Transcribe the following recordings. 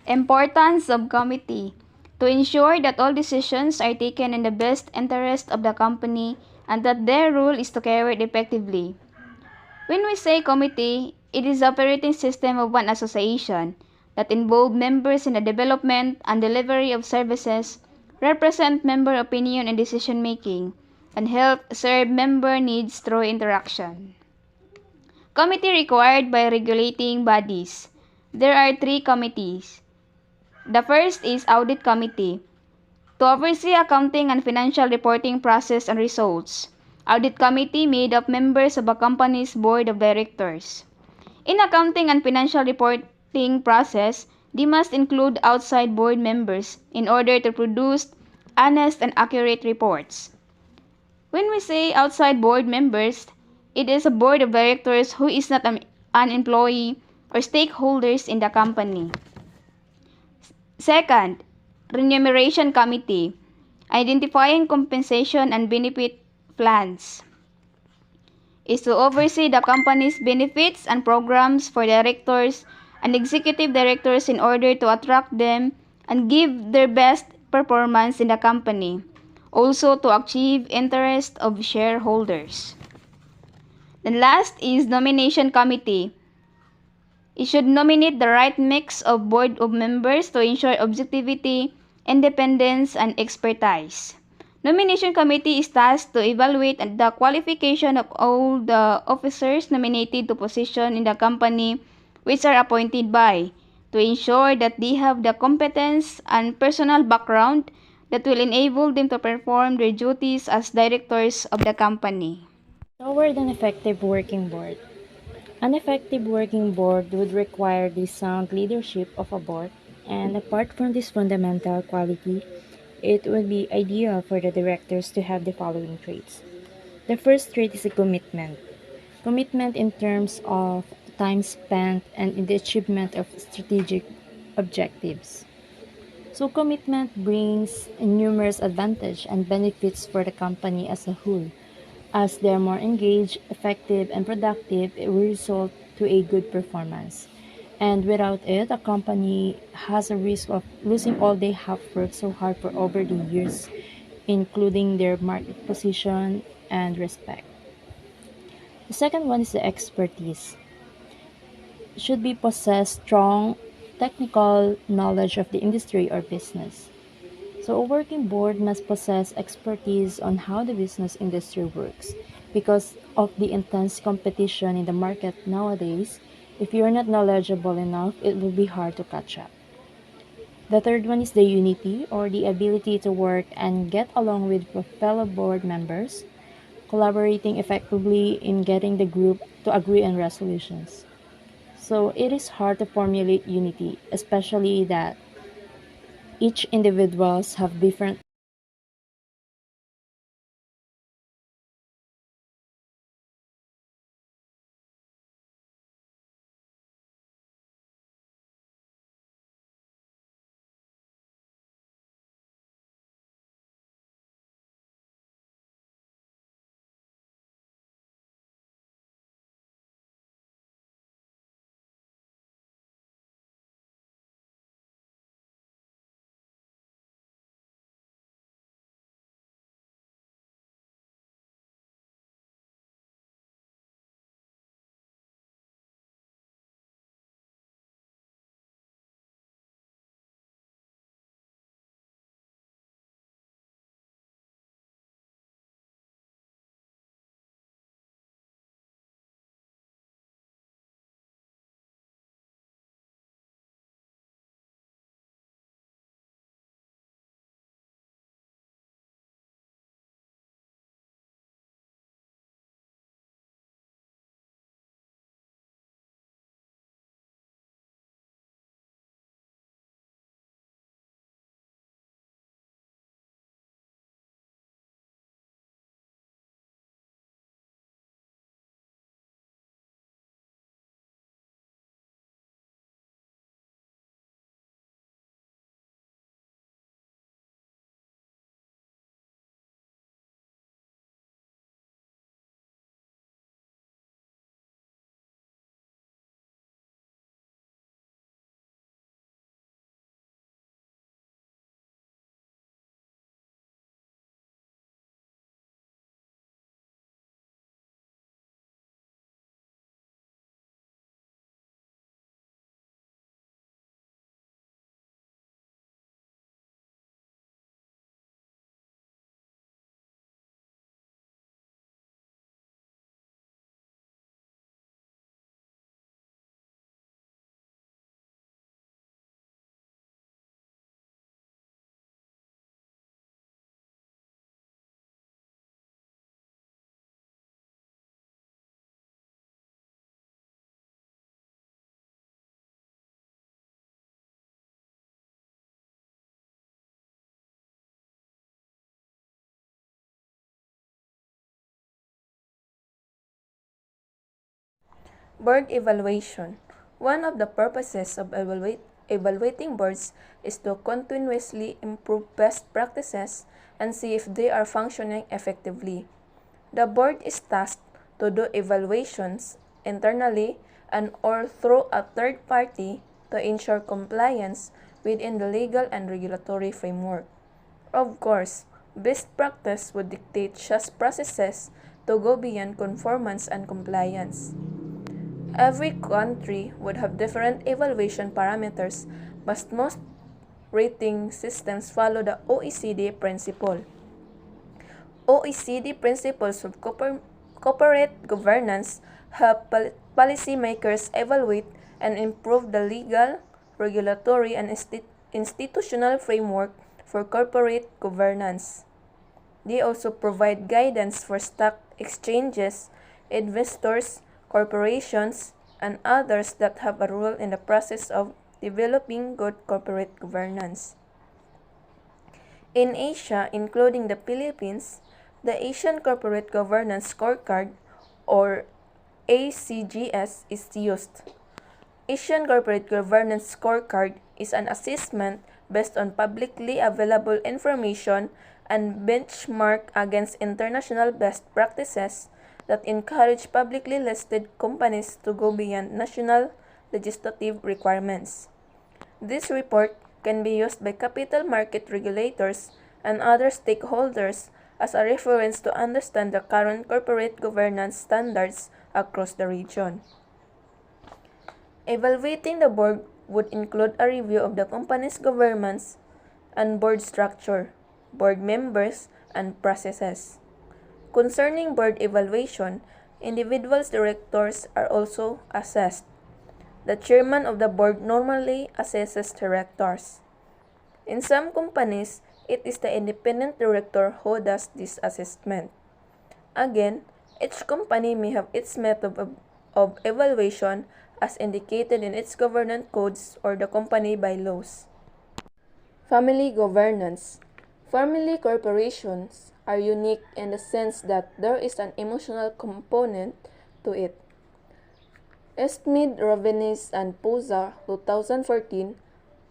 Importance of committee to ensure that all decisions are taken in the best interest of the company and that their role is to carry it effectively. When we say committee, it is the operating system of one association that involve members in the development and delivery of services, represent member opinion and decision making, and help serve member needs through interaction. Committee required by regulating bodies. There are three committees. The first is Audit Committee, to oversee accounting and financial reporting process and results. Audit Committee made of members of a company's board of directors. In accounting and financial reporting process, they must include outside board members in order to produce honest and accurate reports. When we say outside board members, it is a board of directors who is not an employee or stakeholders in the company. Second, Remuneration Committee, identifying compensation and benefit plans, is to oversee the company's benefits and programs for directors and executive directors in order to attract them and give their best performance in the company. Also to achieve interest of shareholders. Then last is Nomination Committee. It should nominate the right mix of board of members to ensure objectivity, independence, and expertise. Nomination Committee is tasked to evaluate the qualification of all the officers nominated to position in the company which are appointed by, to ensure that they have the competence and personal background that will enable them to perform their duties as directors of the company. Toward an effective working board. An effective working board would require the sound leadership of a board, and apart from this fundamental quality, it would be ideal for the directors to have the following traits. The first trait is a commitment. Commitment in terms of time spent and in the achievement of strategic objectives. So commitment brings numerous advantages and benefits for the company as a whole. As they are more engaged, effective, and productive, it will result to a good performance. And without it, a company has a risk of losing all they have worked so hard for over the years, including their market position and respect. The second one is the expertise. Should be possess strong technical knowledge of the industry or business. So a working board must possess expertise on how the business industry works. Because of the intense competition in the market nowadays, if you're not knowledgeable enough, it will be hard to catch up. The third one is the unity or the ability to work and get along with fellow board members, collaborating effectively in getting the group to agree on resolutions. So it is hard to formulate unity, especially that each individuals have different Board evaluation. One of the purposes of evaluating boards is to continuously improve best practices and see if they are functioning effectively. The board is tasked to do evaluations internally and or through a third party to ensure compliance within the legal and regulatory framework. Of course, best practice would dictate such processes to go beyond conformance and compliance. Every country would have different evaluation parameters, but most rating systems follow the OECD principle. OECD principles of corporate governance help policymakers evaluate and improve the legal, regulatory, and institutional framework for corporate governance. They also provide guidance for stock exchanges, investors, corporations, and others that have a role in the process of developing good corporate governance. In Asia, including the Philippines, the Asian Corporate Governance Scorecard, or ACGS, is used. Asian Corporate Governance Scorecard is an assessment based on publicly available information and benchmark against international best practices that encourage publicly listed companies to go beyond national legislative requirements. This report can be used by capital market regulators and other stakeholders as a reference to understand the current corporate governance standards across the region. Evaluating the board would include a review of the company's governance and board structure, board members, and processes. Concerning board evaluation, individual directors are also assessed. The chairman of the board normally assesses directors. In some companies, it is the independent director who does this assessment. Again, each company may have its method of evaluation as indicated in its governance codes or the company bylaws. Family governance. Family corporations are unique in the sense that there is an emotional component to it. Esmid, Rovenis, and Poza, 2014,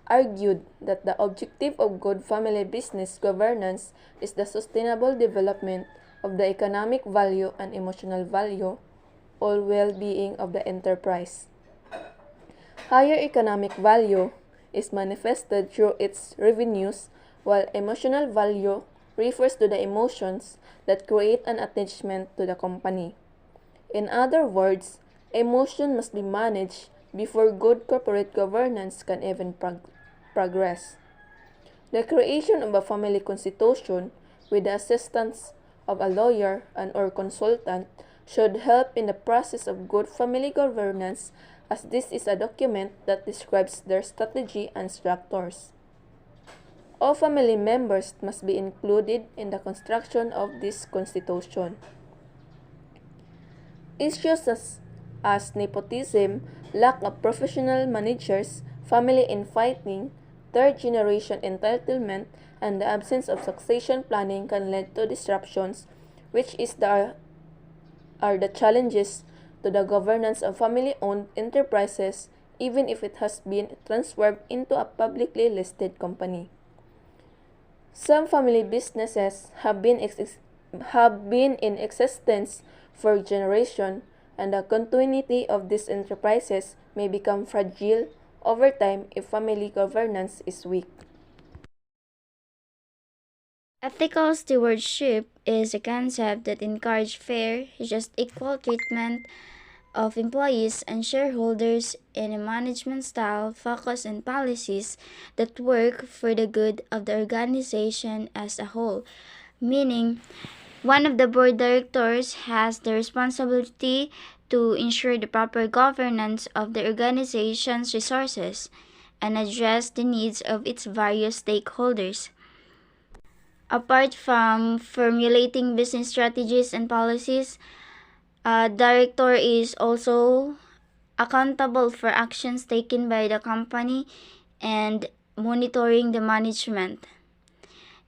argued that the objective of good family business governance is the sustainable development of the economic value and emotional value, or well-being of the enterprise. Higher economic value is manifested through its revenues, while emotional value refers to the emotions that create an attachment to the company. In other words, emotion must be managed before good corporate governance can even progress. The creation of a family constitution with the assistance of a lawyer and or consultant should help in the process of good family governance, as this is a document that describes their strategy and structures. All family members must be included in the construction of this constitution. Issues as nepotism, lack of professional managers, family infighting, third-generation entitlement, and the absence of succession planning can lead to disruptions, which are the challenges to the governance of family-owned enterprises, even if it has been transferred into a publicly listed company. Some family businesses have been in existence for generations, and the continuity of these enterprises may become fragile over time if family governance is weak. Ethical stewardship is a concept that encourages fair, just equal treatment of employees and shareholders in a management style focused on policies that work for the good of the organization as a whole, meaning one of the board directors has the responsibility to ensure the proper governance of the organization's resources and address the needs of its various stakeholders. Apart from formulating business strategies and policies, a director is also accountable for actions taken by the company and monitoring the management.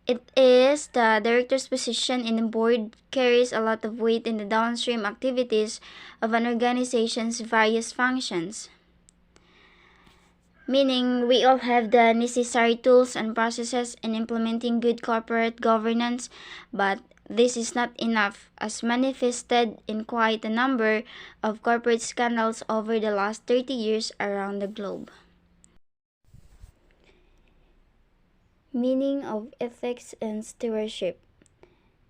It is the director's position in the board carries a lot of weight in the downstream activities of an organization's various functions. Meaning, we all have the necessary tools and processes in implementing good corporate governance, but this is not enough, as manifested in quite a number of corporate scandals over the last 30 years around the globe. Meaning of ethics and stewardship.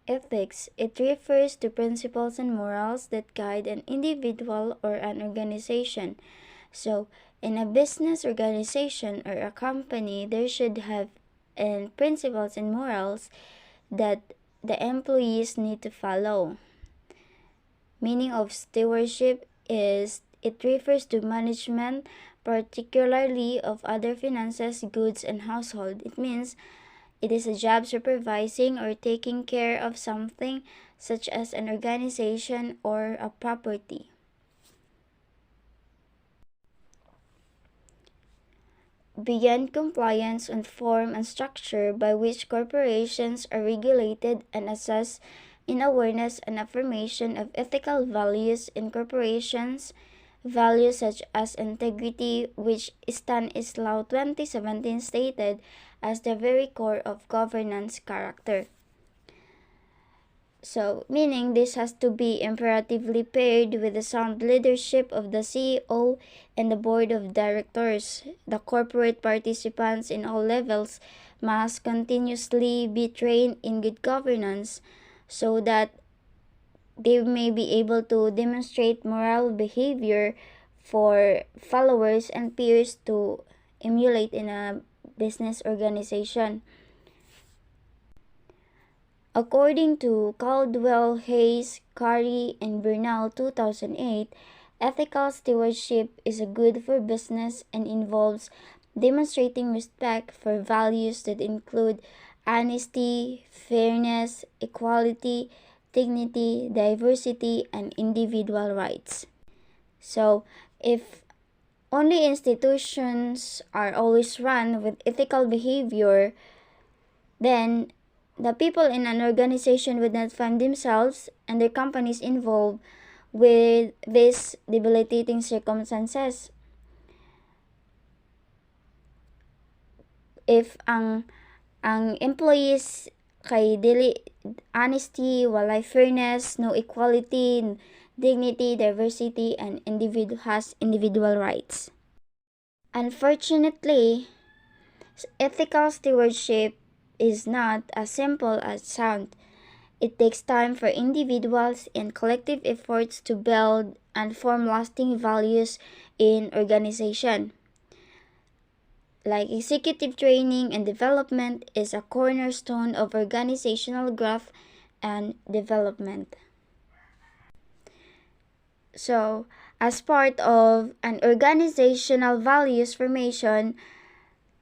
Ethics, it refers to principles and morals that guide an individual or an organization. So, in a business organization or a company, there should have principles and morals that the employees need to follow. Meaning of stewardship is it refers to management, particularly of other finances, goods, and household. It means it is a job supervising or taking care of something such as an organization or a property. Beyond compliance on form and structure by which corporations are regulated and assessed in awareness and affirmation of ethical values in corporations, values such as integrity, which Stanislaw 2017 stated as the very core of governance character. So, meaning this has to be imperatively paired with the sound leadership of the CEO and the board of directors. The corporate participants in all levels must continuously be trained in good governance so that they may be able to demonstrate moral behavior for followers and peers to emulate in a business organization. According to Caldwell, Hayes, Curry, and Bernal 2008, ethical stewardship is a good for business and involves demonstrating respect for values that include honesty, fairness, equality, dignity, diversity, and individual rights. So, if only institutions are always run with ethical behavior, then the people in an organization would not find themselves and their companies involved with these debilitating circumstances. If ang employees kay dili honesty, walay fairness, no equality, dignity, diversity, and individual rights. Unfortunately, ethical stewardship is not as simple as sound. It takes time for individuals and collective efforts to build and form lasting values in organization. Like executive training and development is a cornerstone of organizational growth and development. So, as part of an organizational values formation,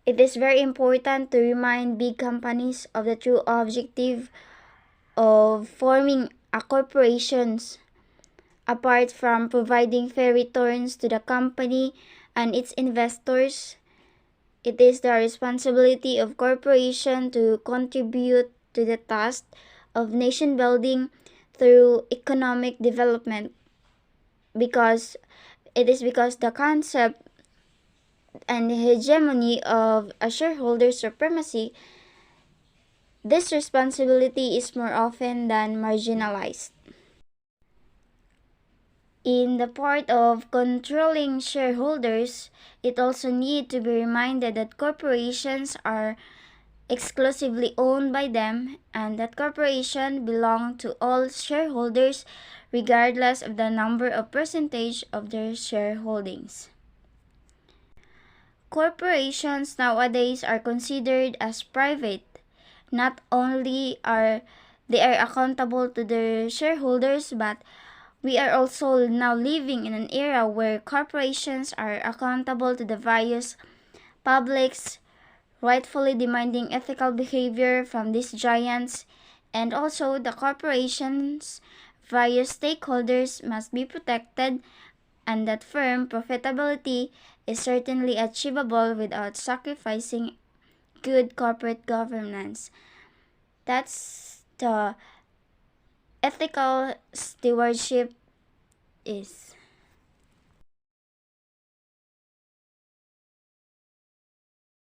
it is very important to remind big companies of the true objective of forming a corporations. Apart from providing fair returns to the company and its investors, it is the responsibility of corporation to contribute to the task of nation building through economic development because the concept and the hegemony of a shareholder supremacy, this responsibility is more often than marginalized. In the part of controlling shareholders, it also needs to be reminded that corporations are exclusively owned by them and that corporations belong to all shareholders regardless of the number of percentage of their shareholdings. Corporations nowadays are considered as private. Not only are they accountable to their shareholders, but we are also now living in an era where corporations are accountable to the various publics, rightfully demanding ethical behavior from these giants, and also the corporations' various stakeholders must be protected, and that firm profitability is certainly achievable without sacrificing good corporate governance. That's the ethical stewardship is.